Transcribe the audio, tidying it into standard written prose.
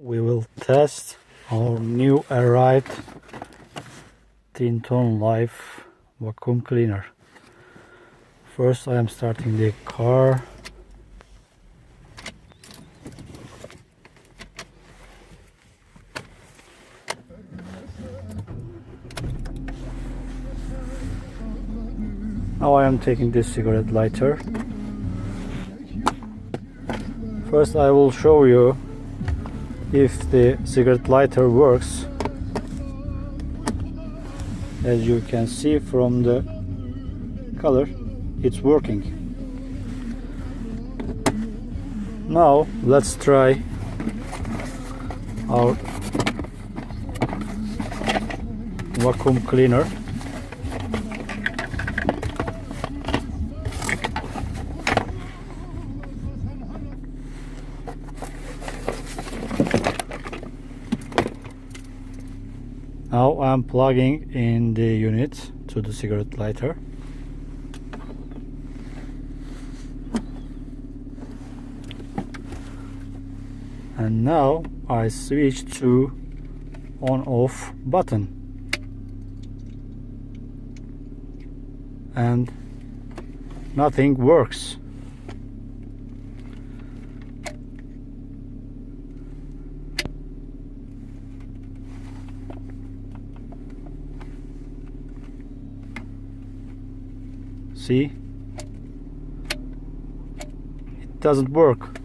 We will test our new arrived Tintonlife vacuum cleaner. First I am starting the car. Now I am taking this cigarette lighter. First I will show you if the cigarette lighter works. As you can see from the color, it's working. Now let's try our vacuum cleaner. Now I'm plugging in the unit to the cigarette lighter. And now I switch to on-off button. And nothing works. See? It doesn't work.